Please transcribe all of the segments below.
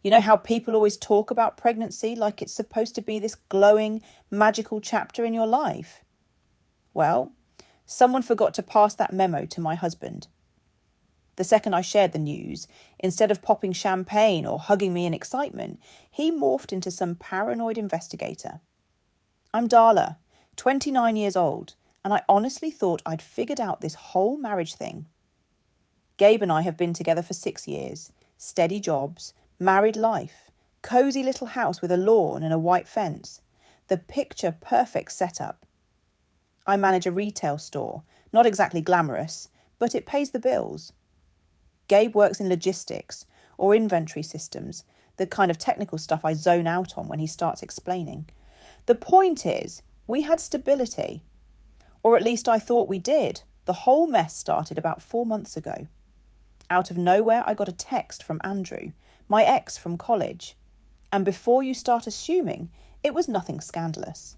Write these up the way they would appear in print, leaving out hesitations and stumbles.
You know how people always talk about pregnancy like it's supposed to be this glowing, magical chapter in your life? Well, someone forgot to pass that memo to my husband. The second I shared the news, instead of popping champagne or hugging me in excitement, he morphed into some paranoid investigator. I'm Darla, 29 years old, and I honestly thought I'd figured out this whole marriage thing. Gabe and I have been together for 6 years, steady jobs, married life, cosy little house with a lawn and a white fence, the picture perfect setup. I manage a retail store, not exactly glamorous, but it pays the bills. Gabe works in logistics or inventory systems, the kind of technical stuff I zone out on when he starts explaining. The point is, we had stability. Or at least I thought we did. The whole mess started about 4 months ago. Out of nowhere, I got a text from Andrew, my ex from college. And before you start assuming, it was nothing scandalous.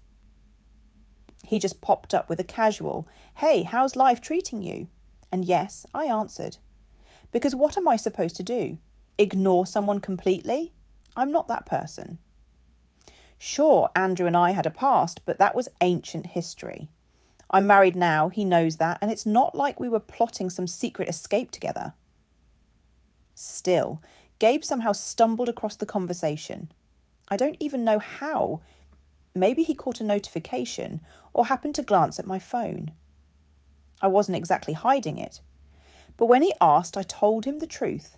He just popped up with a casual, "Hey, how's life treating you?" And yes, I answered. Because what am I supposed to do? Ignore someone completely? I'm not that person. Sure, Andrew and I had a past, but that was ancient history. I'm married now, he knows that, and it's not like we were plotting some secret escape together. Still, Gabe somehow stumbled across the conversation. I don't even know how. Maybe he caught a notification or happened to glance at my phone. I wasn't exactly hiding it. But when he asked, I told him the truth.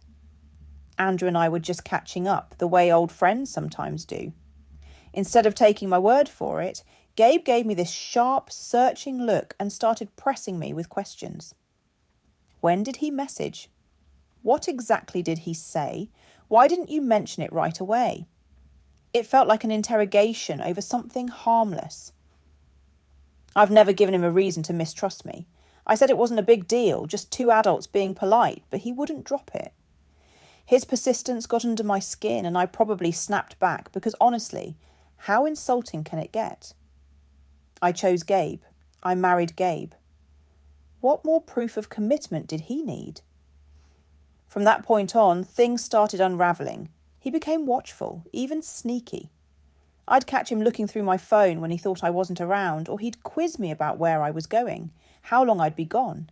Andrew and I were just catching up, the way old friends sometimes do. Instead of taking my word for it, Gabe gave me this sharp, searching look and started pressing me with questions. When did he message? What exactly did he say? Why didn't you mention it right away? It felt like an interrogation over something harmless. I've never given him a reason to mistrust me. I said it wasn't a big deal, just two adults being polite, but he wouldn't drop it. His persistence got under my skin and I probably snapped back because honestly, how insulting can it get? I chose Gabe. I married Gabe. What more proof of commitment did he need? From that point on, things started unravelling. He became watchful, even sneaky. I'd catch him looking through my phone when he thought I wasn't around, or he'd quiz me about where I was going, how long I'd be gone.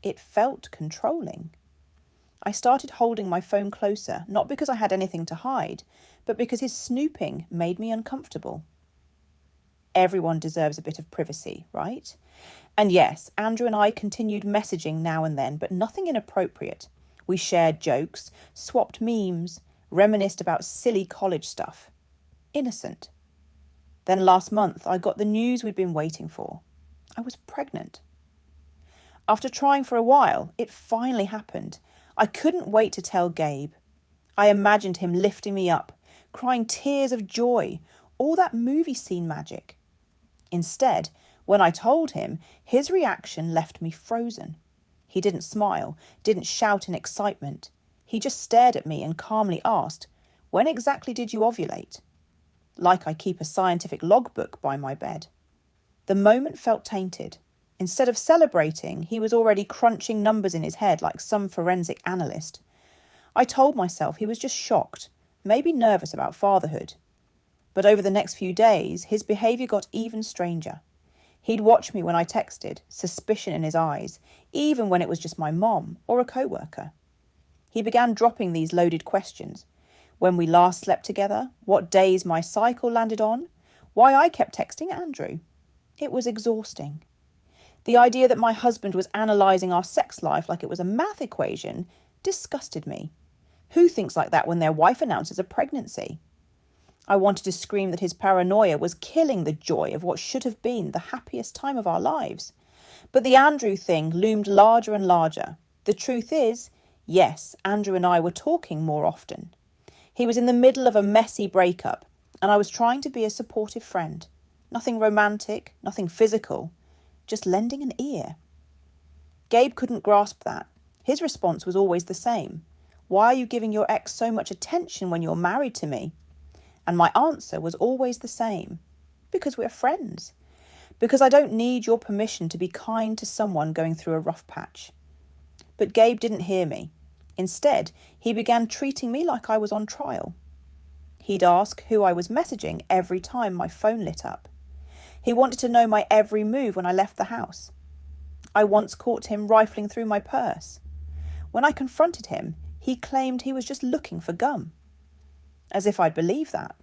It felt controlling. I started holding my phone closer, not because I had anything to hide, but because his snooping made me uncomfortable. Everyone deserves a bit of privacy, right? And yes, Andrew and I continued messaging now and then, but nothing inappropriate. We shared jokes, swapped memes, reminisced about silly college stuff. Innocent. Then last month, I got the news we'd been waiting for. I was pregnant. After trying for a while, it finally happened. I couldn't wait to tell Gabe. I imagined him lifting me up, crying tears of joy, all that movie scene magic. Instead, when I told him, his reaction left me frozen. He didn't smile, didn't shout in excitement. He just stared at me and calmly asked, "When exactly did you ovulate?" Like I keep a scientific logbook by my bed. The moment felt tainted. Instead of celebrating, he was already crunching numbers in his head like some forensic analyst. I told myself he was just shocked, maybe nervous about fatherhood. But over the next few days, his behaviour got even stranger. He'd watch me when I texted, suspicion in his eyes, even when it was just my mom or a co-worker. He began dropping these loaded questions. When we last slept together, what days my cycle landed on, why I kept texting Andrew. It was exhausting. The idea that my husband was analysing our sex life like it was a math equation disgusted me. Who thinks like that when their wife announces a pregnancy? I wanted to scream that his paranoia was killing the joy of what should have been the happiest time of our lives. But the Andrew thing loomed larger and larger. The truth is, yes, Andrew and I were talking more often. He was in the middle of a messy breakup, and I was trying to be a supportive friend. Nothing romantic, nothing physical, just lending an ear. Gabe couldn't grasp that. His response was always the same. Why are you giving your ex so much attention when you're married to me? And my answer was always the same. Because we're friends. Because I don't need your permission to be kind to someone going through a rough patch. But Gabe didn't hear me. Instead, he began treating me like I was on trial. He'd ask who I was messaging every time my phone lit up. He wanted to know my every move when I left the house. I once caught him rifling through my purse. When I confronted him, he claimed he was just looking for gum. As if I'd believe that.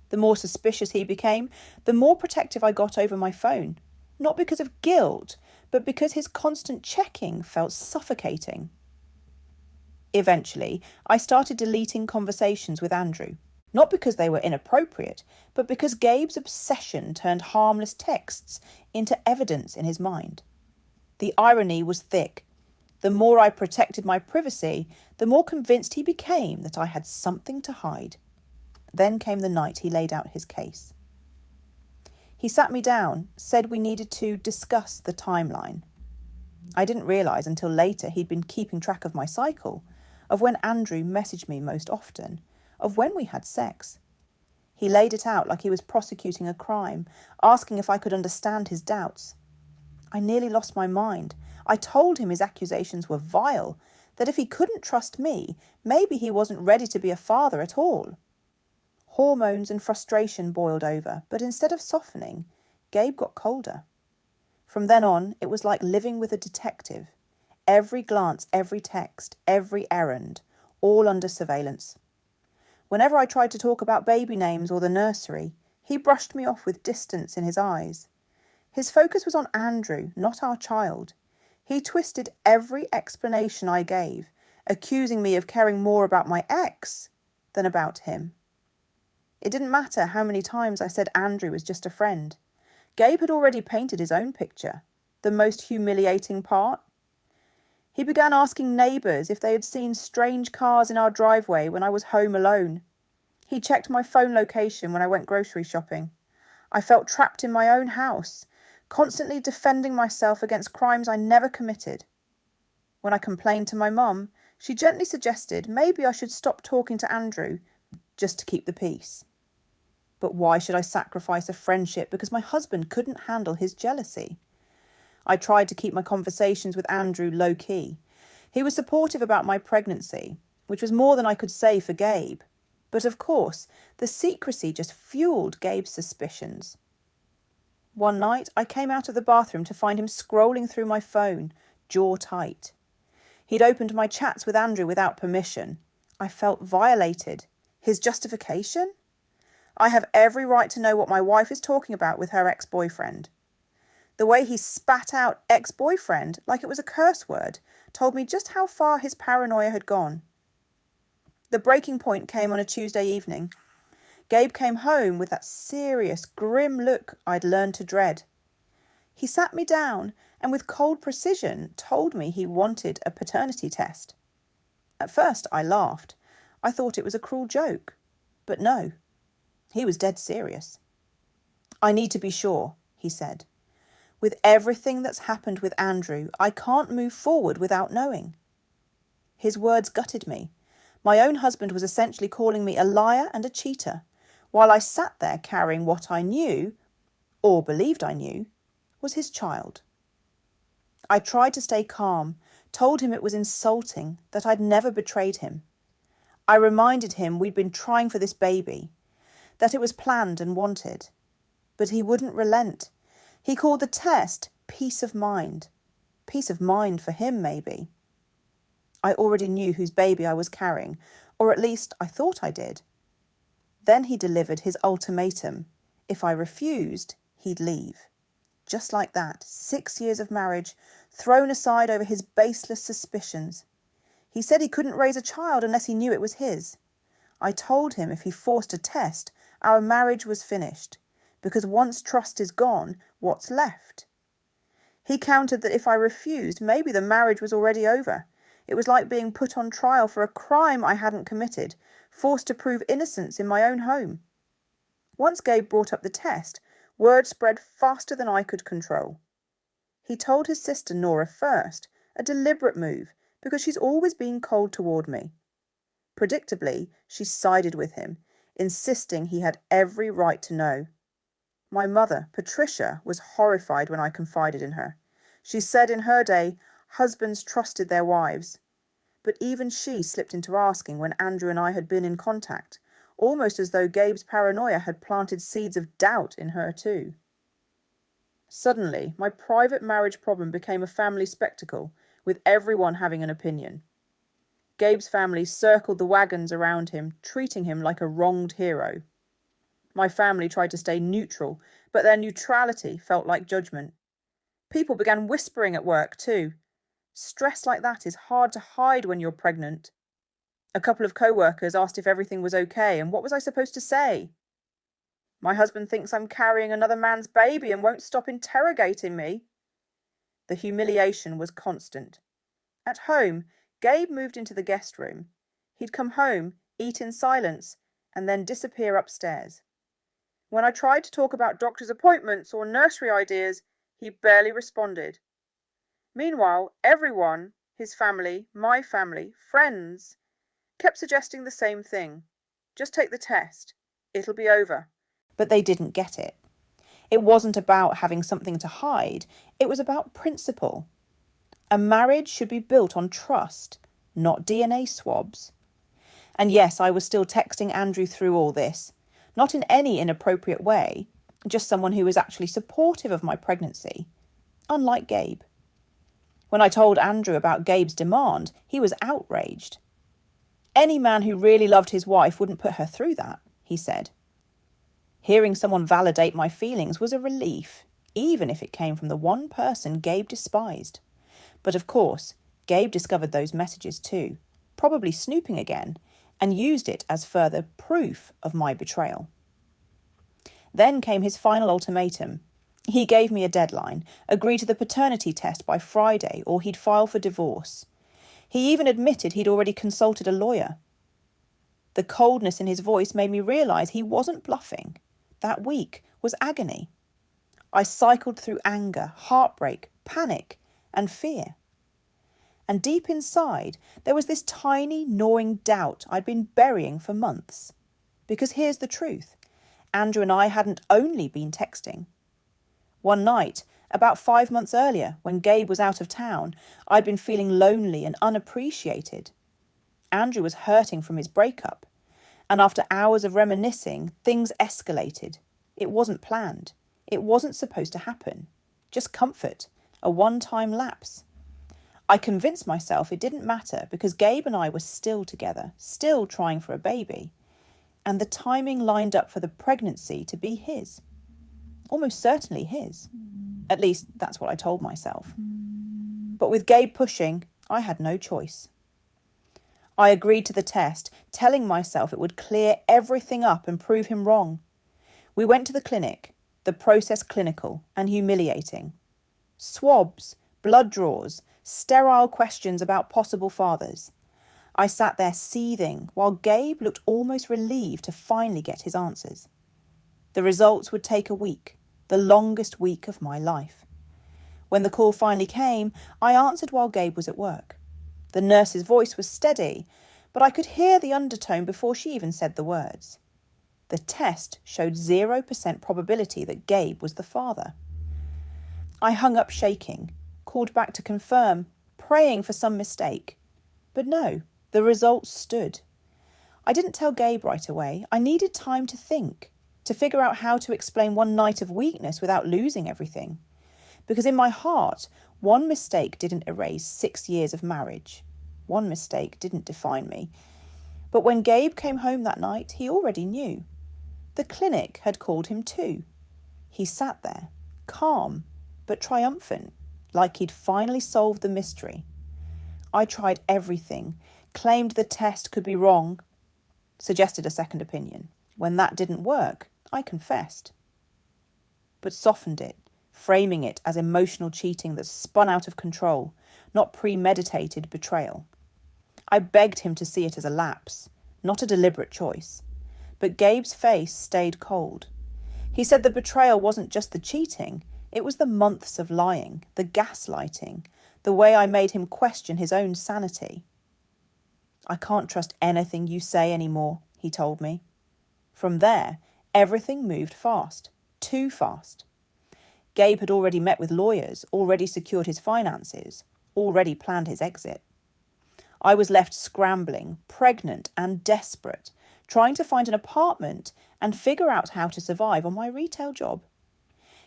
The more suspicious he became, the more protective I got over my phone. Not because of guilt, but because his constant checking felt suffocating. Eventually, I started deleting conversations with Andrew. Not because they were inappropriate, but because Gabe's obsession turned harmless texts into evidence in his mind. The irony was thick. The more I protected my privacy, the more convinced he became that I had something to hide. Then came the night he laid out his case. He sat me down, said we needed to discuss the timeline. I didn't realise until later he'd been keeping track of my cycle, of when Andrew messaged me most often, of when we had sex. He laid it out like he was prosecuting a crime, asking if I could understand his doubts. I nearly lost my mind. I told him his accusations were vile, that if he couldn't trust me, maybe he wasn't ready to be a father at all. Hormones and frustration boiled over, but instead of softening, Gabe got colder. From then on, it was like living with a detective. Every glance, every text, every errand, all under surveillance. Whenever I tried to talk about baby names or the nursery, he brushed me off with distance in his eyes. His focus was on Andrew, not our child. He twisted every explanation I gave, accusing me of caring more about my ex than about him. It didn't matter how many times I said Andrew was just a friend. Gabe had already painted his own picture, the most humiliating part. He began asking neighbours if they had seen strange cars in our driveway when I was home alone. He checked my phone location when I went grocery shopping. I felt trapped in my own house, constantly defending myself against crimes I never committed. When I complained to my mum, she gently suggested maybe I should stop talking to Andrew just to keep the peace. But why should I sacrifice a friendship because my husband couldn't handle his jealousy? I tried to keep my conversations with Andrew low-key. He was supportive about my pregnancy, which was more than I could say for Gabe. But of course, the secrecy just fueled Gabe's suspicions. One night, I came out of the bathroom to find him scrolling through my phone, jaw tight. He'd opened my chats with Andrew without permission. I felt violated. His justification? I have every right to know what my wife is talking about with her ex-boyfriend. The way he spat out ex-boyfriend like it was a curse word told me just how far his paranoia had gone. The breaking point came on a Tuesday evening. Gabe came home with that serious, grim look I'd learned to dread. He sat me down and with cold precision told me he wanted a paternity test. At first I laughed. I thought it was a cruel joke. But no, he was dead serious. I need to be sure, he said. With everything that's happened with Andrew, I can't move forward without knowing. His words gutted me. My own husband was essentially calling me a liar and a cheater, while I sat there carrying what I knew, or believed I knew, was his child. I tried to stay calm, told him it was insulting, that I'd never betrayed him. I reminded him we'd been trying for this baby, that it was planned and wanted. But he wouldn't relent. He called the test peace of mind. Peace of mind for him, maybe. I already knew whose baby I was carrying, or at least I thought I did. Then he delivered his ultimatum. If I refused, he'd leave. Just like that, 6 years of marriage, thrown aside over his baseless suspicions. He said he couldn't raise a child unless he knew it was his. I told him if he forced a test, our marriage was finished, because once trust is gone, what's left? He countered that if I refused, maybe the marriage was already over. It was like being put on trial for a crime I hadn't committed, forced to prove innocence in my own home. Once Gabe brought up the test, word spread faster than I could control. He told his sister Nora first, a deliberate move, because she's always been cold toward me. Predictably, she sided with him, insisting he had every right to know. My mother, Patricia, was horrified when I confided in her. She said in her day, husbands trusted their wives. But even she slipped into asking when Andrew and I had been in contact, almost as though Gabe's paranoia had planted seeds of doubt in her too. Suddenly, my private marriage problem became a family spectacle, with everyone having an opinion. Gabe's family circled the wagons around him, treating him like a wronged hero. My family tried to stay neutral, but their neutrality felt like judgment. People began whispering at work too. Stress like that is hard to hide when you're pregnant. A couple of co-workers asked if everything was okay, and what was I supposed to say? My husband thinks I'm carrying another man's baby and won't stop interrogating me. The humiliation was constant. At home, Gabe moved into the guest room. He'd come home, eat in silence, and then disappear upstairs. When I tried to talk about doctor's appointments or nursery ideas, he barely responded. Meanwhile, everyone, his family, my family, friends, kept suggesting the same thing. Just take the test. It'll be over. But they didn't get it. It wasn't about having something to hide. It was about principle. A marriage should be built on trust, not DNA swabs. And yes, I was still texting Andrew through all this, not in any inappropriate way, just someone who was actually supportive of my pregnancy, unlike Gabe. When I told Andrew about Gabe's demand, he was outraged. Any man who really loved his wife wouldn't put her through that, he said. Hearing someone validate my feelings was a relief, even if it came from the one person Gabe despised. But of course, Gabe discovered those messages too, probably snooping again, and used it as further proof of my betrayal. Then came his final ultimatum. He gave me a deadline, agreed to the paternity test by Friday or he'd file for divorce. He even admitted he'd already consulted a lawyer. The coldness in his voice made me realise he wasn't bluffing. That week was agony. I cycled through anger, heartbreak, panic, and fear. And deep inside, there was this tiny, gnawing doubt I'd been burying for months. Because here's the truth. Andrew and I hadn't only been texting. One night, about 5 months earlier, when Gabe was out of town, I'd been feeling lonely and unappreciated. Andrew was hurting from his breakup. And after hours of reminiscing, things escalated. It wasn't planned. It wasn't supposed to happen. Just comfort, a one-time lapse. I convinced myself it didn't matter because Gabe and I were still together, still trying for a baby. And the timing lined up for the pregnancy to be his. Almost certainly his. At least that's what I told myself. But with Gabe pushing, I had no choice. I agreed to the test, telling myself it would clear everything up and prove him wrong. We went to the clinic, the process clinical and humiliating. Swabs, blood draws, sterile questions about possible fathers. I sat there seething while Gabe looked almost relieved to finally get his answers. The results would take a week, the longest week of my life. When the call finally came, I answered while Gabe was at work. The nurse's voice was steady, but I could hear the undertone before she even said the words. The test showed 0% probability that Gabe was the father. I hung up shaking, called back to confirm, praying for some mistake. But no, the results stood. I didn't tell Gabe right away. I needed time to think, to figure out how to explain one night of weakness without losing everything. Because in my heart, one mistake didn't erase 6 years of marriage. One mistake didn't define me. But when Gabe came home that night, he already knew. The clinic had called him too. He sat there, calm, but triumphant, like he'd finally solved the mystery. I tried everything, claimed the test could be wrong, suggested a second opinion. When that didn't work, I confessed. But softened it, framing it as emotional cheating that spun out of control, not premeditated betrayal. I begged him to see it as a lapse, not a deliberate choice. But Gabe's face stayed cold. He said the betrayal wasn't just the cheating, it was the months of lying, the gaslighting, the way I made him question his own sanity. I can't trust anything you say anymore, he told me. From there, everything moved fast, too fast. Gabe had already met with lawyers, already secured his finances, already planned his exit. I was left scrambling, pregnant and desperate, trying to find an apartment and figure out how to survive on my retail job.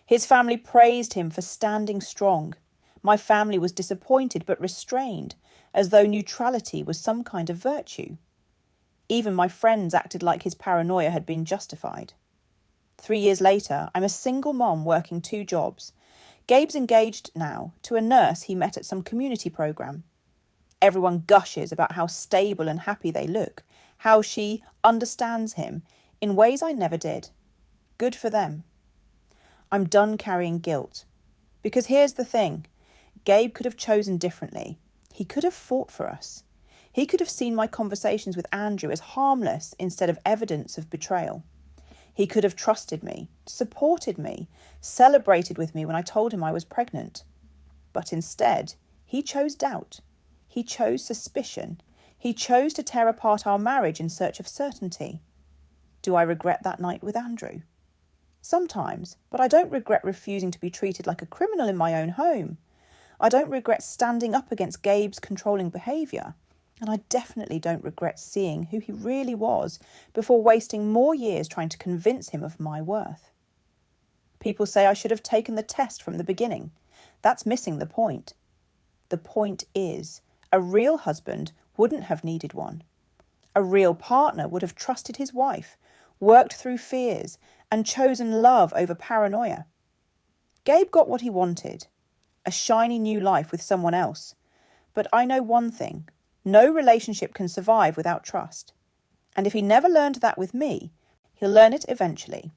His family praised him for standing strong. My family was disappointed but restrained, as though neutrality was some kind of virtue. Even my friends acted like his paranoia had been justified. 3 years later, I'm a single mom working 2 jobs. Gabe's engaged now to a nurse he met at some community programme. Everyone gushes about how stable and happy they look, how she understands him in ways I never did. Good for them. I'm done carrying guilt. Because here's the thing, Gabe could have chosen differently. He could have fought for us. He could have seen my conversations with Andrew as harmless instead of evidence of betrayal. He could have trusted me, supported me, celebrated with me when I told him I was pregnant. But instead, he chose doubt. He chose suspicion. He chose to tear apart our marriage in search of certainty. Do I regret that night with Andrew? Sometimes, but I don't regret refusing to be treated like a criminal in my own home. I don't regret standing up against Gabe's controlling behaviour. And I definitely don't regret seeing who he really was before wasting more years trying to convince him of my worth. People say I should have taken the test from the beginning. That's missing the point. The point is, a real husband wouldn't have needed one. A real partner would have trusted his wife, worked through fears, and chosen love over paranoia. Gabe got what he wanted, a shiny new life with someone else. But I know one thing. No relationship can survive without trust. And if he never learned that with me, he'll learn it eventually.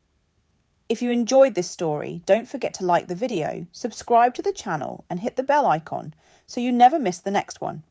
If you enjoyed this story, don't forget to like the video, subscribe to the channel and hit the bell icon so you never miss the next one.